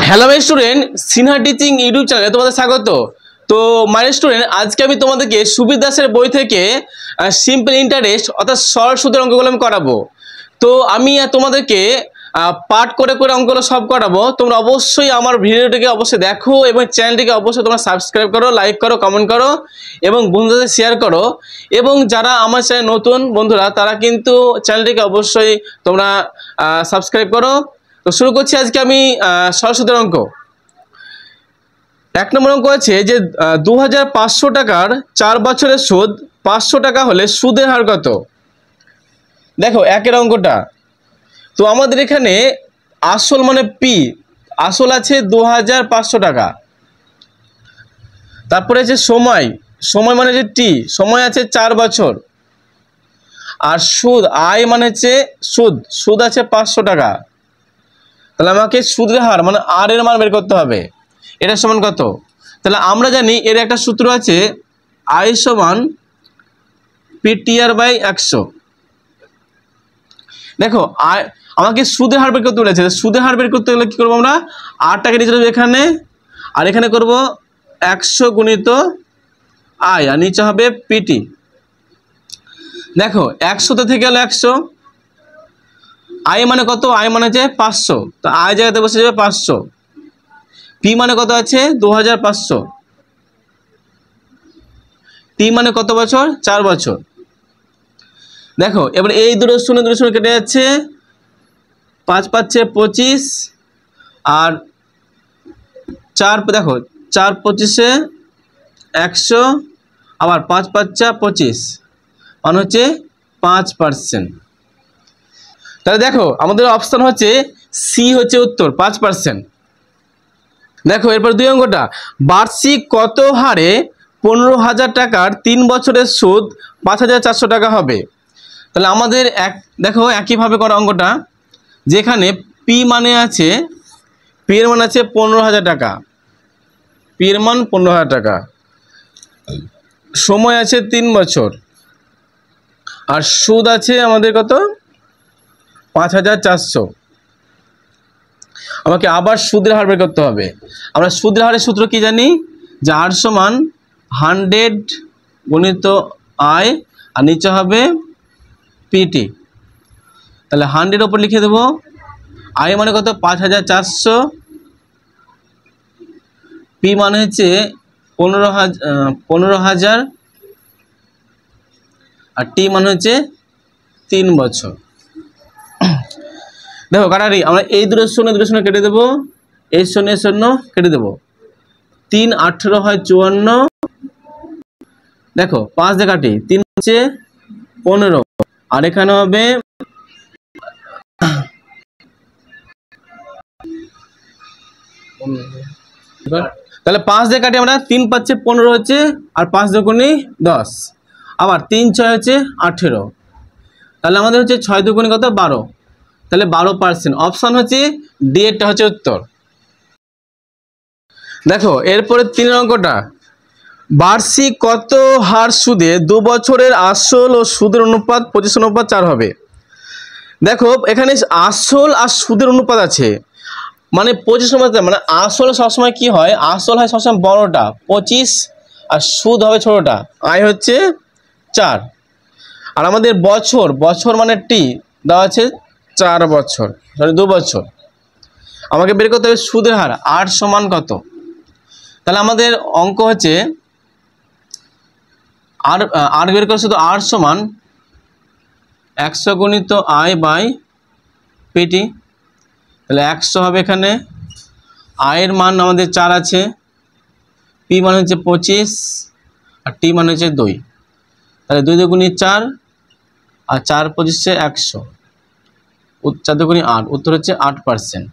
Hello my student, Sinha teaching YouTube চ্যানেলে তোমাদের স্বাগত। তো মাই স্টুডেন্ট, আজকে আমি তোমাদেরকে সুবীর দাসের বই থেকে সিম্পল ইন্টারেস্ট অর্থাৎ সরল সুদের অঙ্কগুলো আমি করাবো। তো আমি তোমাদেরকে পার্ট করে করে অঙ্কগুলো সব করাবো। তোমরা অবশ্যই আমার ভিডিওটিকে অবশ্যই দেখো এবং চ্যানেলটিকে অবশ্যই তোমরা সাবস্ক্রাইব করো, লাইক করো, কমেন্ট করো এবং বন্ধুদের শেয়ার করো। এবং যারা আমার চ্যানেল নতুন বন্ধুরা তারা কিন্তু চ্যানেলটিকে অবশ্যই তোমরা সাবস্ক্রাইব করো। তো শুরু করছি আজকে আমি সরল সুদের অঙ্ক। 1 নম্বর অঙ্ক আছে যে 2500 টাকার 4 বছরের সুদ 500 টাকা হলে সুদের হার কত? দেখো একের অঙ্কটা। তো আমাদের এখানে আসল মানে পি, আসল আছে 2500 টাকা। তারপরে আছে সময়, সময় মানে যে টি, সময় আছে 4 বছর। আর সুদ আয় মানে হচ্ছে সুদ, সুদ আছে 500 টাকা। তাহলে আমাকে সুদের হার মানে আর এর মান বের করতে হবে। এটা সমান কত? তাহলে আমরা জানি এর একটা সূত্র আছে, আই সমান PTR/100। দেখো আমাকে সুদের হার বের করতে বলেছে। সুদের হার বের করতে গেলে কি করবো আমরা? আরটাকে নিচে দেবো এখানে, আর এখানে করব 100 গুণিত আয়, আর নিচে হবে পিটি। দেখো 100 থেকে গেল 100, আয় মানে কত? আয় মানে হচ্ছে 500, তো আয় জায়গাতে বসে যাবে 500। পি মানে কত আছে? 2500। টি মানে কত বছর? 4 বছর। দেখো এবার এই দুটো শূন্য কেটে যাচ্ছে, 5 5 25 আর 4, দেখো 4 25 100, আবার 5 5 25 মানে হচ্ছে 5%। তাহলে দেখো আমাদের অপশন হচ্ছে সি হচ্ছে উত্তর, 5%। দেখো এরপর 2 অঙ্কটা, বার্ষিক কত হারে 15,000 টাকার 3 বছরের সুদ 5,400 টাকা হবে? তাহলে আমাদের দেখো একইভাবে করা অঙ্কটা, যেখানে পি মানে আছে, পি এর মান আছে 15,000 টাকা, পি এর মান 15,000 টাকা, সময় আছে 3 বছর, আর সুদ আছে আমাদের কত? 5,400। আমাকে আবার সুদের হার বের করতে হবে। আমরা সুদের হারের সূত্র কি জানি? যে আর সমান 100 গুণিত আয়, আর নিচে হবে পিটি। তাহলে 100 ওপর লিখে দেবো, আয় মানে কত? 5,400, পি মানে হচ্ছে 15,000, আর টি মানে হচ্ছে 3 বছর। দেখো কাটারি, আমরা এই দুটো শূন্য কেটে দেবো, এই শূন্য কেটে দেবো। 3 18 হয় 54। দেখো 5 দিয়ে কাটি, 3 হচ্ছে 15, আর এখানে হবে তাহলে 5 দিয়ে কাটি আমরা, 3 5 15 হচ্ছে, আর 5 দুগুণে 10, আবার 3 6 হচ্ছে 18। তাহলে আমাদের হচ্ছে 6 দুগুণে কত? 12। তাহলে 12%। অপশন হচ্ছে ডি এরটা হচ্ছে উত্তর। দেখো এরপরে 3 অঙ্কটা, বার্ষিক কত হার সুদে 2 বছরের আসল ও সুদের অনুপাত 25:4 হবে? দেখো এখানে আসল আর সুদের অনুপাত আছে, মানে 25:4, মানে আসল সবসময় কি হয়? আসল হয় সবসময় বড়টা 25, আর সুদ হবে ছোটটা, আয় হচ্ছে 4। আর আমাদের বছর, বছর মানে টি দেওয়া আছে 4 বছর, সরি 2 বছর। আমাকে বের করতে হবে সুদের হার, আর সমান কত? তাহলে আমাদের অঙ্ক হচ্ছে আর বের করে শুধু আর সমান 100 গুণিত আয় বাই পিটি। তাহলে 100 হবে এখানে, আয়ের মান আমাদের 4 আছে, পি মানে হচ্ছে 25, আর টি মানে হচ্ছে 2। তাহলে 2 দুগুণে 4, আর 4 25 100, 4 দুগুণে 8, উত্তর হচ্ছে 8%।